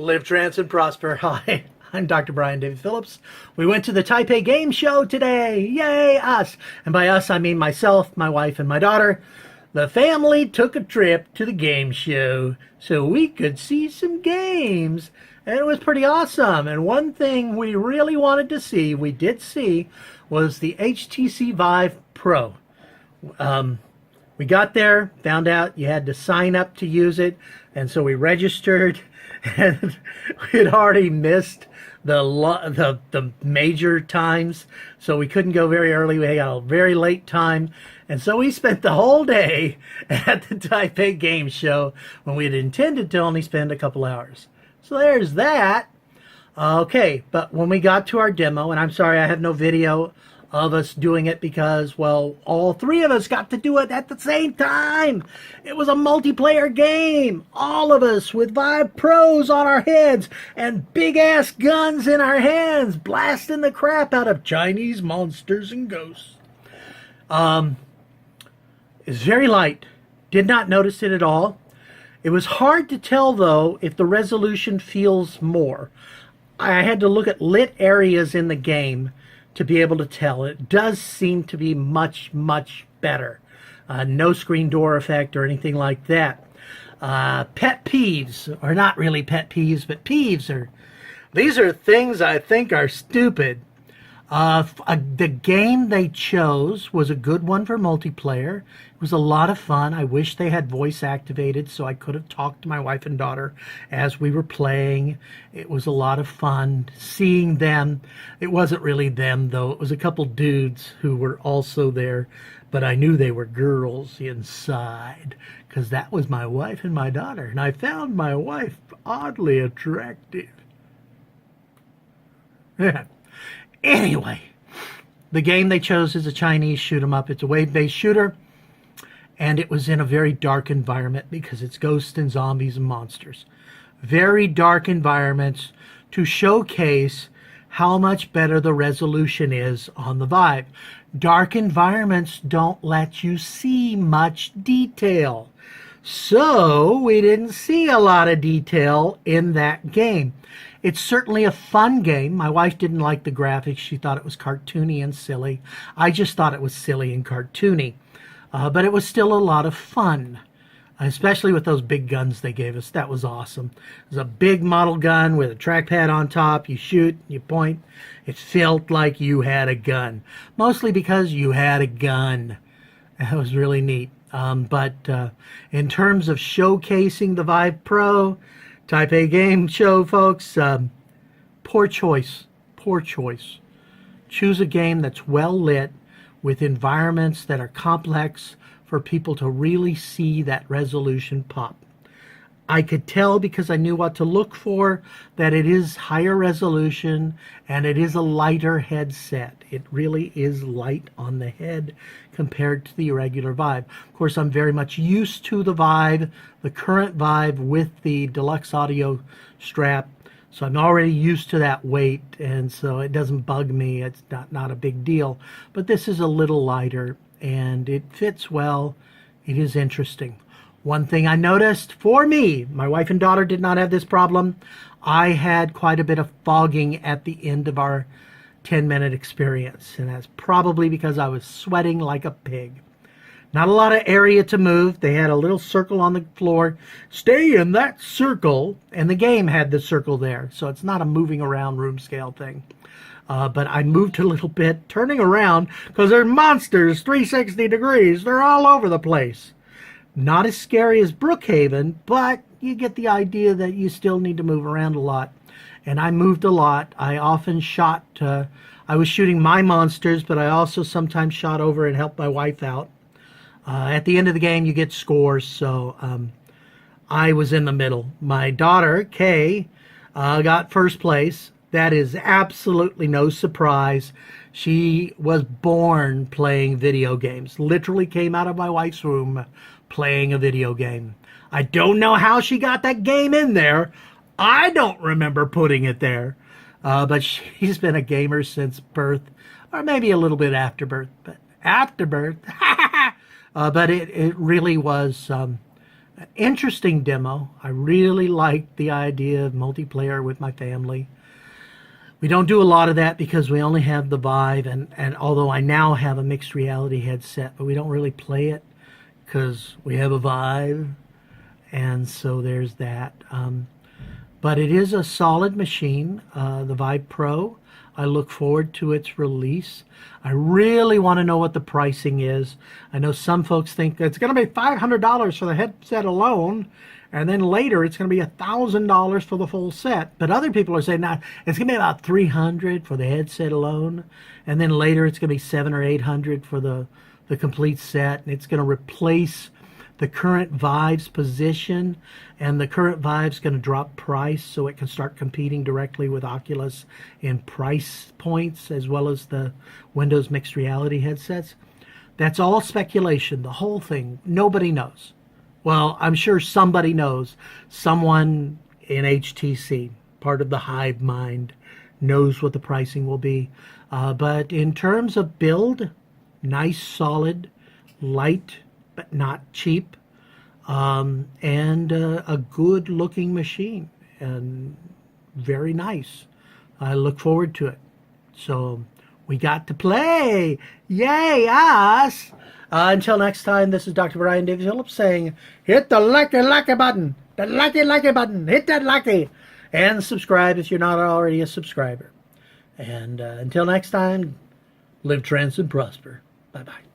Live, trance, and prosper. Hi, I'm Dr. David Phillips. We went to the Taipei Game Show today. Yay, us. And by us, I mean myself, my wife, and my daughter. The family took a trip to the game show so we could see some games. And it was pretty awesome. And one thing we really wanted to see, we did see, was the HTC Vive Pro. We got there, found out you had to sign up to use it, and so we registered, and we had already missed the major times, so we couldn't go very early. We got a very late time, and so we spent the whole day at the Taipei Game Show when we had intended to only spend a couple hours. So there's that. Okay, but when we got to our demo, and I'm sorry I have no video of us doing it because, well, all three of us got to do it at the same time. It was a multiplayer game. All of us with Vive Pros on our heads and big-ass guns in our hands, blasting the crap out of Chinese monsters and ghosts. It's very light. Did not notice it at all. It was hard to tell, though, if the resolution feels more. I had to look at lit areas in the game to be able to tell. It does seem to be much, much better. No screen door effect or anything like that. Pet peeves, or not really pet peeves, but peeves these are things I think are stupid. The game they chose was a good one for multiplayer. It was a lot of fun. I wish they had voice activated so I could have talked to my wife and daughter as we were playing. It was a lot of fun seeing them. It wasn't really them, though. It was a couple dudes who were also there, but I knew they were girls inside because that was my wife and my daughter, and I found my wife oddly attractive. Yeah. Anyway, the game they chose is a Chinese shoot-'em-up. It's a wave-based shooter, and it was in a very dark environment because it's ghosts and zombies and monsters. Very dark environments to showcase how much better the resolution is on the Vive. Dark environments don't let you see much detail. So we didn't see a lot of detail in that game. It's certainly a fun game. My wife didn't like the graphics. She thought it was cartoony and silly. I just thought it was silly and cartoony. But it was still a lot of fun, especially with those big guns they gave us. That was awesome. It was a big model gun with a trackpad on top. You shoot, you point. It felt like you had a gun, mostly because you had a gun. That was really neat. But in terms of showcasing the Vive Pro, Taipei Game Show, folks, poor choice. Poor choice. Choose a game that's well lit with environments that are complex for people to really see that resolution pop. I could tell because I knew what to look for that it is higher resolution and it is a lighter headset. It really is light on the head compared to the regular Vive. Of course, I'm very much used to the Vive, the current Vive with the deluxe audio strap. So I'm already used to that weight, and so it doesn't bug me. It's not a big deal. But this is a little lighter, and it fits well. It is interesting. One thing I noticed for me, my wife and daughter did not have this problem. I had quite a bit of fogging at the end of our 10-minute experience, and that's probably because I was sweating like a pig. Not a lot of area to move. They had a little circle on the floor. Stay in that circle, and the game had the circle there, so it's not a moving around room scale thing. But I moved a little bit, turning around, because they're monsters 360 degrees. They're all over the place. Not as scary as Brookhaven, but you get the idea that you still need to move around a lot. And I moved a lot. I often shot, I was shooting my monsters, but I also sometimes shot over and helped my wife out. At the end of the game, you get scores, so I was in the middle. My daughter, Kay, got first place. That is absolutely no surprise. She was born playing video games. Literally came out of my wife's room playing a video game. I don't know how she got that game in there. I don't remember putting it there. But she's been a gamer since birth, or maybe a little bit after birth. But after birth, but it really was An interesting demo. I really liked the idea of multiplayer with my family. We don't do a lot of that because we only have the Vive, and although I now have a mixed reality headset, but we don't really play it because we have a Vive, and so there's that. But it is a solid machine, the Vive Pro. I look forward to its release. I really want to know what the pricing is. I know some folks think it's going to be $500 for the headset alone, and then later it's going to be $1,000 for the full set. But other people are saying, nah, it's going to be about $300 for the headset alone, and then later it's going to be $700 or $800 for the complete set, and it's going to replace the current Vive's position, and the current Vive's going to drop price so it can start competing directly with Oculus in price points as well as the Windows mixed reality headsets. That's all speculation, the whole thing. Nobody knows. Well, I'm sure somebody knows. Someone in HTC, part of the hive mind, knows what the pricing will be. But in terms of build, nice, solid, light, but not cheap, and a good looking machine, and very nice. I look forward to it. So we got to play. Yay, us! Until next time, this is Dr. Brian David Phillips saying, hit the lucky button. The lucky button. Hit that lucky. And subscribe if you're not already a subscriber. And until next time, live, trans, and prosper. Bye-bye.